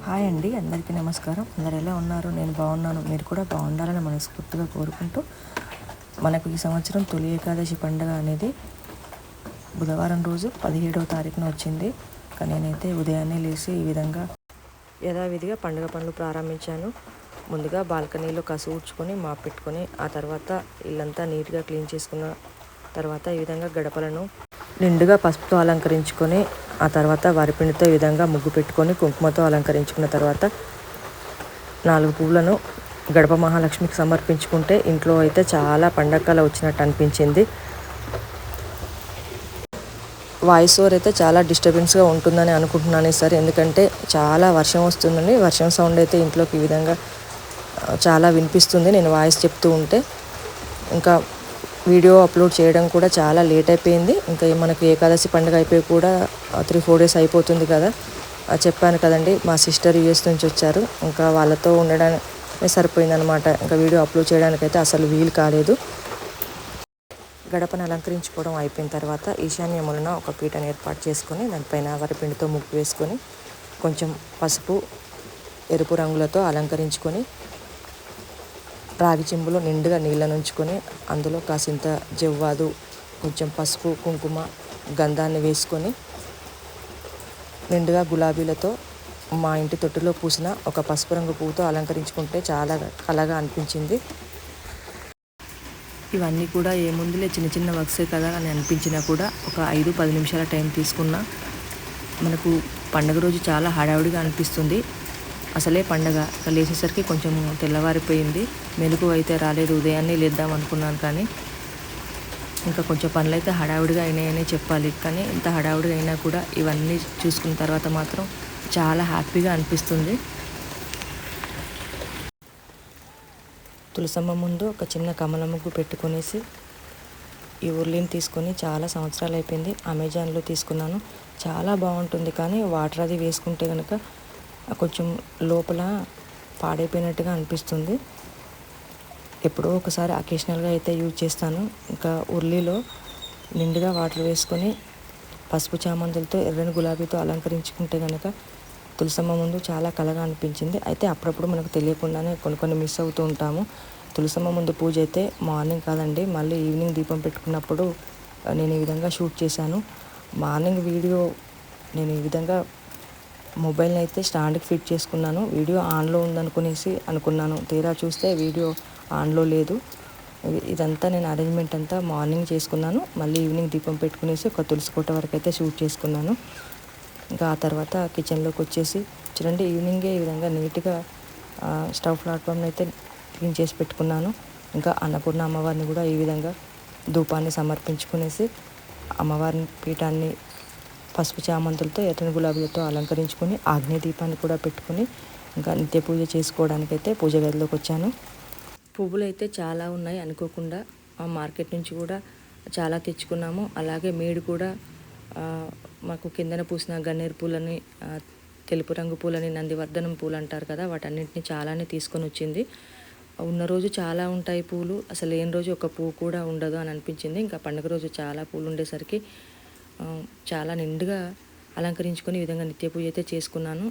Hi అండి, అందరికీ నమస్కారం. అందరు ఎలా ఉన్నారు? నేను బాగున్నాను. మీరు కూడా బాగుండాలని మనస్ఫూర్తిగా కోరుకుంటూ, మనకు ఈ సంవత్సరం తొలి ఏకాదశి పండుగ అనేది బుధవారం రోజు 17వ తారీఖున వచ్చింది. కానీ నేనైతే ఉదయాన్నే లేచి ఈ విధంగా యథావిధిగా పండుగ పనులు ప్రారంభించాను. ముందుగా బాల్కనీలో కసు ఊడ్చుకొని మాప్ పెట్టుకొని, ఆ తర్వాత ఇల్లంతా నీట్గా క్లీన్ చేసుకున్న తర్వాత ఈ విధంగా గడపలను నిండుగా పసుపుతో అలంకరించుకొని, ఆ తర్వాత వరిపిండితో ఈ విధంగా ముగ్గు పెట్టుకొని కుంకుమతో అలంకరించుకున్న తర్వాత 4 పువ్వులను గడప మహాలక్ష్మికి సమర్పించుకుంటే ఇంట్లో అయితే చాలా పండగల వచ్చినట్టు అనిపించింది. వాయిస్ ఓవర్ అయితే చాలా డిస్టర్బెన్స్గా ఉంటుందని అనుకుంటున్నాను ఈసారి, ఎందుకంటే చాలా వర్షం వస్తుందని. వర్షం సౌండ్ అయితే ఇంట్లోకి ఈ విధంగా చాలా వినిపిస్తుంది నేను వాయిస్ చెప్తూ ఉంటే. ఇంకా వీడియో అప్లోడ్ చేయడం కూడా చాలా లేట్ అయిపోయింది. ఇంకా మనకు ఏకాదశి పండుగ అయిపోయి కూడా 3-4 డేస్ అయిపోతుంది కదా. చెప్పాను కదండి, మా సిస్టర్ యూఎస్ నుంచి వచ్చారు. ఇంకా వాళ్ళతో ఉండడానికి సరిపోయిందనమాట. ఇంకా వీడియో అప్లోడ్ చేయడానికైతే అసలు వీలు కాలేదు. గడపను అలంకరించుకోవడం అయిపోయిన తర్వాత ఈశాన్య మూలన ఒక పీటను ఏర్పాటు చేసుకొని, దానిపైన వరిపిండితో ముగ్గు వేసుకొని, కొంచెం పసుపు ఎరుపు రంగులతో అలంకరించుకొని, రాగి చెంబులో నిండుగా నీళ్ళను ఉంచుకొని, అందులో కాసింత జవ్వాదు, కొంచెం పసుపు కుంకుమ గంధాన్ని వేసుకొని, నిండుగా గులాబీలతో మా ఇంటి తొట్టులో పూసిన ఒక పసుపు రంగు పువ్వుతో అలంకరించుకుంటే చాలా కళగా అనిపించింది. ఇవన్నీ కూడా ఏముందులే చిన్న చిన్న వర్క్సే కదా అని అనిపించినా కూడా ఒక 5-10 నిమిషాల టైం తీసుకున్నా మనకు పండుగ రోజు చాలా హడావుడిగా అనిపిస్తుంది. అసలే పండగ లేచేసరికి కొంచెం తెల్లవారిపోయింది. మెలకు అయితే రాలేదు. ఉదయాన్నే లేద్దాం అనుకున్నాను, కానీ ఇంకా కొంచెం పనులు అయితే హడావుడిగా అయినాయనే చెప్పాలి. కానీ ఇంత హడావుడిగా అయినా కూడా ఇవన్నీ చూసుకున్న తర్వాత మాత్రం చాలా హ్యాపీగా అనిపిస్తుంది. తులసమ్మ ముందు ఒక చిన్న కమల ముగ్గు పెట్టుకునేసి ఈ ఉర్లిని తీసుకొని చాలా సంవత్సరాలు అయిపోయింది. అమెజాన్లో తీసుకున్నాను. చాలా బాగుంటుంది, కానీ వాటర్ అది వేసుకుంటే కనుక కొంచెం లోపల పాడైపోయినట్టుగా అనిపిస్తుంది. ఎప్పుడో ఒకసారి అకేషనల్గా అయితే యూజ్ చేస్తాను. ఇంకా ఉర్లీలో నిండుగా వాటర్ వేసుకొని పసుపు చామంతులతో ఎర్రని గులాబీతో అలంకరించుకుంటే కనుక తులసమ్మ ముందు చాలా కళగా అనిపించింది. అయితే అప్పుడప్పుడు మనకు తెలియకుండానే కొన్ని మిస్ అవుతూ ఉంటాము. తులసమ్మ ముందు పూజ అయితే మార్నింగ్ కాదండి, మళ్ళీ ఈవినింగ్ దీపం పెట్టుకున్నప్పుడు నేను ఈ విధంగా షూట్ చేశాను. మార్నింగ్ వీడియో నేను ఈ విధంగా మొబైల్ని అయితే స్టాండ్కి ఫిట్ చేసుకున్నాను. వీడియో ఆన్లో ఉందనుకునేసి అనుకున్నాను. తీరా చూస్తే వీడియో ఆన్లో లేదు. ఇదంతా నేను అరేంజ్మెంట్ అంతా మార్నింగ్ చేసుకున్నాను. మళ్ళీ ఈవినింగ్ దీపం పెట్టుకునేసి ఒక తులసి కోట వరకు అయితే షూట్ చేసుకున్నాను. ఇంకా ఆ తర్వాత కిచెన్లోకి వచ్చేసి చూడండి, ఈవినింగే ఈ విధంగా నీట్గా స్టవ్ ప్లాట్ఫామ్ని అయితే క్లీన్ చేసి పెట్టుకున్నాను. ఇంకా అన్నపూర్ణ అమ్మవారిని కూడా ఈ విధంగా ధూపాన్ని సమర్పించుకునేసి అమ్మవారిని పీఠాన్ని పసుపు చామంతులతో ఎర్రని గులాబీలతో అలంకరించుకొని ఆగ్నేయ దీపాన్ని కూడా పెట్టుకొని ఇంకా నిత్య పూజ చేసుకోవడానికైతే పూజ గదిలోకి వచ్చాను. పువ్వులు అయితే చాలా ఉన్నాయి. అనుకోకుండా మార్కెట్ నుంచి కూడా చాలా తెచ్చుకున్నాము. అలాగే మేడు కూడా మాకు కిందన పూసిన గన్నేరు పూలని, తెలుపు రంగు పూలని, నందివర్ధనం పూలు అంటారు కదా, వాటన్నింటినీ చాలానే తీసుకొని వచ్చింది. ఉన్న రోజు చాలా ఉంటాయి పూలు, అసలు లేని రోజు ఒక పువ్వు కూడా ఉండదు అని అనిపించింది. ఇంకా పండుగ రోజు చాలా పూలు ఉండేసరికి చాలా నిండుగా అలంకరించుకొని ఈ విధంగా నిత్య పూజ అయితే చేసుకున్నాను.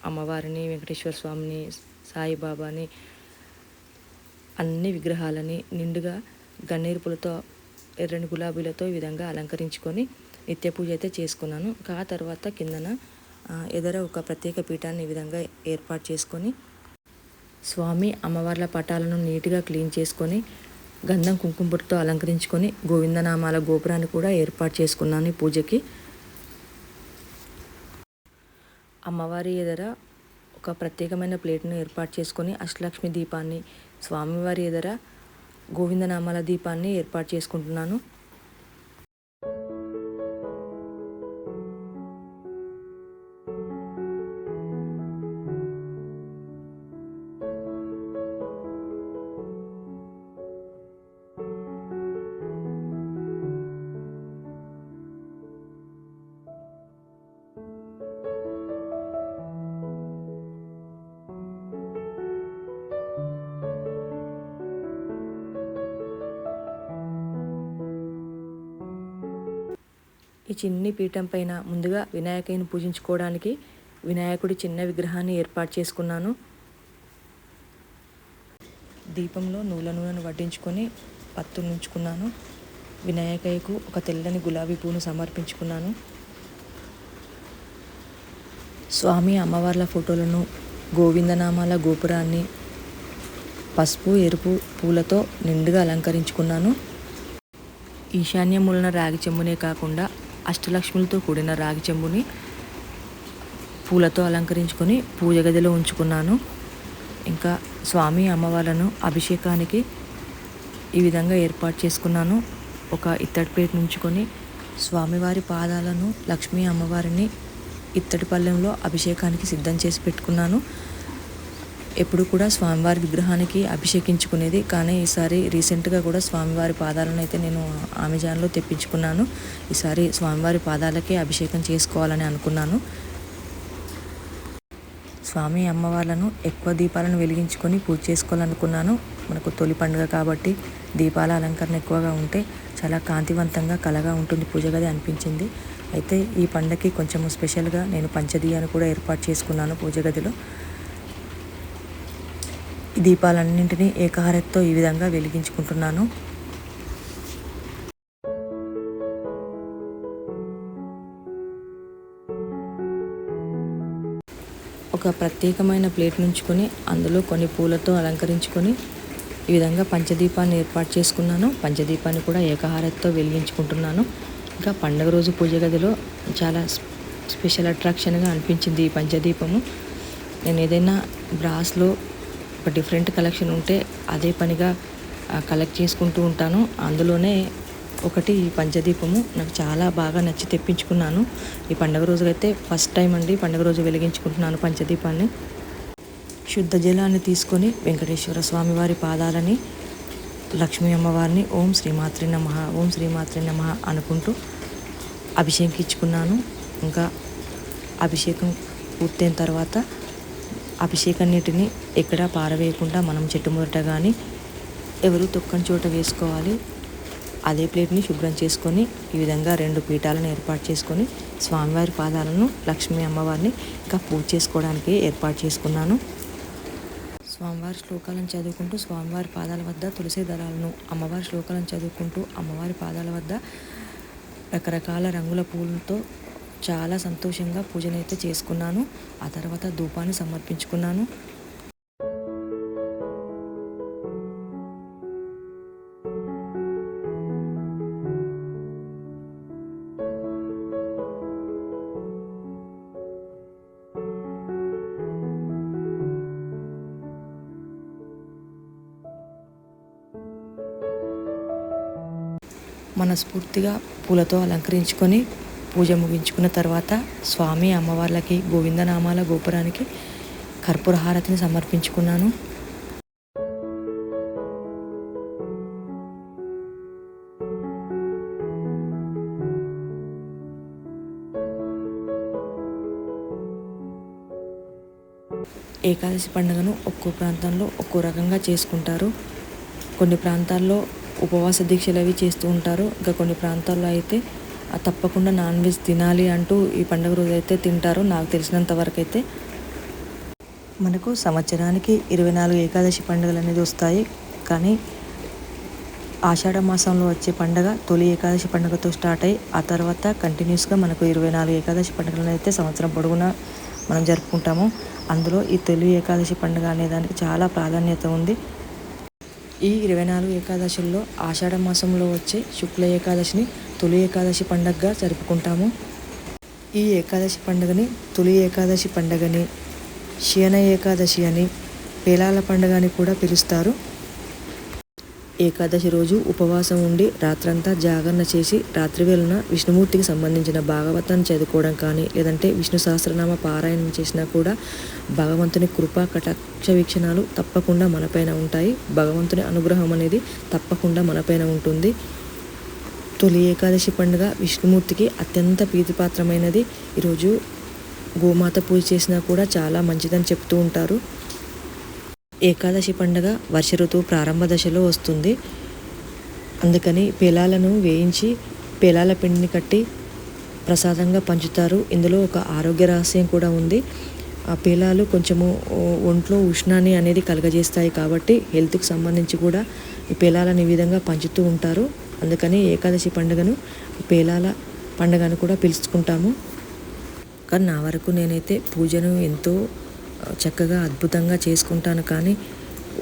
అమ్మవారిని, వెంకటేశ్వర స్వామిని, సాయిబాబాని, అన్ని విగ్రహాలని నిండుగా గన్నేరు పూలతో ఎర్రని గులాబీలతో ఈ విధంగా అలంకరించుకొని నిత్య పూజ అయితే చేసుకున్నాను. ఆ తర్వాత కిందన ఎదర ఒక ప్రత్యేక పీఠాన్ని ఈ విధంగా ఏర్పాటు చేసుకొని స్వామి అమ్మవార్ల పటాలను నీట్గా క్లీన్ చేసుకొని గంధం కుంకుమతో అలంకరించుకొని గోవిందనామాల గోపురాన్ని కూడా ఏర్పాటు చేసుకున్నాను ఈ పూజకి. అమ్మవారి ఎదర ఒక ప్రత్యేకమైన ప్లేట్ను ఏర్పాటు చేసుకొని అష్టలక్ష్మి దీపాన్ని, స్వామివారి ఎదర గోవిందనామాల దీపాన్ని ఏర్పాటు చేసుకుంటున్నాను. ఈ చిన్ని పీఠం పైన ముందుగా వినాయకుని పూజించుకోవడానికి వినాయకుడి చిన్న విగ్రహాన్ని ఏర్పాటు చేసుకున్నాను. దీపంలో నూనెను వడ్డించుకొని పత్తులు ఉంచుకున్నాను. వినాయకయ్యకు ఒక తెల్లని గులాబీ పూను సమర్పించుకున్నాను. స్వామి అమ్మవార్ల ఫోటోలను, గోవిందనామాల గోపురాన్ని పసుపు ఎరుపు పూలతో నిండుగా అలంకరించుకున్నాను. ఈశాన్య మూలన రాగి చెంబునే కాకుండా అష్టలక్ష్ములతో కూడిన రాగి చెంబుని పూలతో అలంకరించుకొని పూజ గదిలో ఉంచుకున్నాను. ఇంకా స్వామి అమ్మవార్లను అభిషేకానికి ఈ విధంగా ఏర్పాటు చేసుకున్నాను. ఒక ఇత్తడి ప్లేట్ ఉంచుకొని స్వామివారి పాదాలను, లక్ష్మీ అమ్మవారిని ఇత్తడి పళ్ళెంలో అభిషేకానికి సిద్ధం చేసి పెట్టుకున్నాను. ఎప్పుడు కూడా స్వామివారి విగ్రహానికి అభిషేకించుకునేది, కానీ ఈసారి రీసెంట్గా కూడా స్వామివారి పాదాలను అయితే నేను అమెజాన్లో తెప్పించుకున్నాను. ఈసారి స్వామివారి పాదాలకే అభిషేకం చేసుకోవాలని అనుకున్నాను. స్వామి అమ్మవార్లను ఎక్కువ దీపాలను వెలిగించుకొని పూజ చేసుకోవాలనుకున్నాను. మనకు తొలి పండుగ కాబట్టి దీపాల అలంకరణ ఎక్కువగా ఉంటే చాలా కాంతివంతంగా కళగా ఉంటుంది పూజ గది అనిపించింది. అయితే ఈ పండగకి కొంచెం స్పెషల్గా నేను పంచదీయాన్ని కూడా ఏర్పాటు చేసుకున్నాను పూజ గదిలో. ఈ దీపాలన్నింటినీ ఏకహారతితో ఈ విధంగా వెలిగించుకుంటున్నాను. ఒక ప్రత్యేకమైన ప్లేట్ నుంచుకొని అందులో కొన్ని పూలతో అలంకరించుకొని ఈ విధంగా పంచదీపాన్ని ఏర్పాటు చేసుకున్నాను. పంచదీపాన్ని కూడా ఏకహారతితో వెలిగించుకుంటున్నాను. ఇంకా పండుగ రోజు పూజ గదిలో చాలా స్పెషల్ అట్రాక్షన్గా అనిపించింది ఈ పంచదీపము. నేను ఏదైనా బ్రాస్లో ఒక డిఫరెంట్ కలెక్షన్ ఉంటే అదే పనిగా కలెక్ట్ చేసుకుంటూ ఉంటాను. అందులోనే ఒకటి ఈ పంచదీపము నాకు చాలా బాగా నచ్చి తెప్పించుకున్నాను. ఈ పండుగ రోజుకైతే ఫస్ట్ టైం అండి పండుగ రోజు వెలిగించుకుంటున్నాను పంచదీపాన్ని. శుద్ధ జలాన్ని తీసుకొని వెంకటేశ్వర స్వామి వారి పాదాలని, లక్ష్మీ అమ్మవారిని ఓం శ్రీమాత్రే నమః, ఓం శ్రీమాత్రే నమః అనుకుంటూ అభిషేకించుకున్నాను. ఇంకా అభిషేకం పూర్తయిన తర్వాత అభిషేకం నీటిని ఎక్కడా పారవేయకుండా మనం చెట్టుమురట కానీ ఎవరు తొక్కని చోట వేసుకోవాలి. అదే ప్లేట్ని శుభ్రం చేసుకొని ఈ విధంగా 2 పీఠాలను ఏర్పాటు చేసుకొని స్వామివారి పాదాలను, లక్ష్మీ అమ్మవారిని ఇంకా పూజ చేసుకోవడానికి ఏర్పాటు చేసుకున్నాను. స్వామివారి శ్లోకాలను చదువుకుంటూ స్వామివారి పాదాల వద్ద తులసి దళాలను, అమ్మవారి శ్లోకాలను చదువుకుంటూ అమ్మవారి పాదాల వద్ద రకరకాల రంగుల పూలతో చాలా సంతోషంగా పూజనైతే చేసుకున్నాను. ఆ తర్వాత ధూపాన్ని సమర్పించుకున్నాను. మనస్ఫూర్తిగా పూలతో అలంకరించుకొని పూజ ముగించుకున్న తర్వాత స్వామి అమ్మవార్లకి, గోవిందనామాల గోపురానికి కర్పూర హారతిని సమర్పించుకున్నాను. ఏకాదశి పండుగను ఒక్కో ప్రాంతంలో ఒక్కో రకంగా చేసుకుంటారు. కొన్ని ప్రాంతాల్లో ఉపవాస దీక్షలు అవి చేస్తూ ఉంటారు. ఇంకా కొన్ని ప్రాంతాల్లో అయితే తప్పకుండా నాన్ వెజ్ తినాలి అంటూ ఈ పండుగ రోజు అయితే తింటారు. నాకు తెలిసినంత వరకు అయితే మనకు సంవత్సరానికి 24 ఏకాదశి పండుగలు అనేది వస్తాయి. కానీ ఆషాఢ మాసంలో వచ్చే పండుగ తొలి ఏకాదశి పండుగతో స్టార్ట్ అయ్యి ఆ తర్వాత కంటిన్యూస్గా మనకు 24 ఏకాదశి పండుగలను అయితే సంవత్సరం పొడుగునా మనం జరుపుకుంటాము. అందులో ఈ తొలి ఏకాదశి పండుగ అనేదానికి చాలా ప్రాధాన్యత ఉంది. ఈ 24 ఏకాదశుల్లో ఆషాఢ మాసంలో వచ్చే శుక్ల ఏకాదశిని తొలి ఏకాదశి పండుగగా జరుపుకుంటాము. ఈ ఏకాదశి పండుగని తొలి ఏకాదశి పండుగని, శయన ఏకాదశి అని, పేలాల పండుగ అని కూడా పిలుస్తారు. ఏకాదశి రోజు ఉపవాసం ఉండి రాత్రంతా జాగరణ చేసి రాత్రి వేళన విష్ణుమూర్తికి సంబంధించిన భాగవతాన్ని చదువుకోవడం కానీ, లేదంటే విష్ణు సహస్రనామ పారాయణం చేసినా కూడా భగవంతుని కృపా కటాక్ష వీక్షణాలు తప్పకుండా మనపైన ఉంటాయి. భగవంతుని అనుగ్రహం అనేది తప్పకుండా మనపైన ఉంటుంది. తొలి ఏకాదశి పండుగ విష్ణుమూర్తికి అత్యంత ప్రీతిపాత్రమైనది. ఈరోజు గోమాత పూజ చేసినా కూడా చాలా మంచిదని చెప్తూ ఉంటారు. ఏకాదశి పండుగ వర్ష ఋతువు ప్రారంభ దశలో వస్తుంది. అందుకని పేలాలను వేయించి పేలాల పిండిని కట్టి ప్రసాదంగా పంచుతారు. ఇందులో ఒక ఆరోగ్య రహస్యం కూడా ఉంది. ఆ పేలాలు కొంచెము ఒంట్లో ఉష్ణాన్ని అనేది కలుగజేస్తాయి కాబట్టి హెల్త్కి సంబంధించి కూడా ఈ పేలాలను ఈ విధంగా పంచుతూ ఉంటారు. అందుకని ఏకాదశి పండుగను పేలాల పండుగను కూడా పిలుచుకుంటాము. కానీ నా వరకు నేనైతే పూజను ఎంతో చక్కగా అద్భుతంగా చేసుకుంటాను, కానీ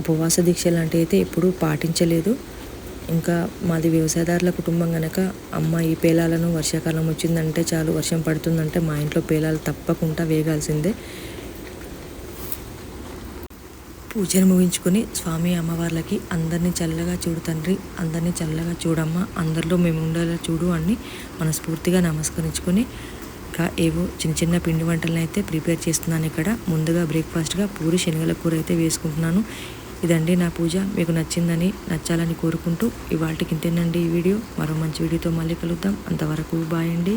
ఉపవాస దీక్ష లాంటివి అయితే ఎప్పుడూ పాటించలేదు. ఇంకా మాది వ్యవసాయదారుల కుటుంబం కనుక అమ్మ ఈ పేలాలను వర్షాకాలం వచ్చిందంటే చాలు, వర్షం పడుతుందంటే మా ఇంట్లో పేలాలు తప్పకుండా వేగాల్సిందే. పూజను ముగించుకొని స్వామి అమ్మవార్లకి అందరినీ చల్లగా చూడు తండ్రి, అందరినీ చల్లగా చూడమ్మా, అందరిలో మేము ఉండేలా చూడు అని మనస్ఫూర్తిగా నమస్కరించుకొని ఇంకా ఏవో చిన్న చిన్న పిండి వంటలను అయితే ప్రిపేర్ చేస్తున్నాను. ఇక్కడ ముందుగా బ్రేక్ఫాస్ట్గా పూరి శనగల కూర అయితే వేసుకుంటున్నాను. ఇదండి నా పూజ. మీకు నచ్చాలని కోరుకుంటూ ఇవాళకి ఇంతేనండి ఈ వీడియో. మరో మంచి వీడియోతో మళ్ళీ కలుద్దాం. అంతవరకు బాయ్ అండి.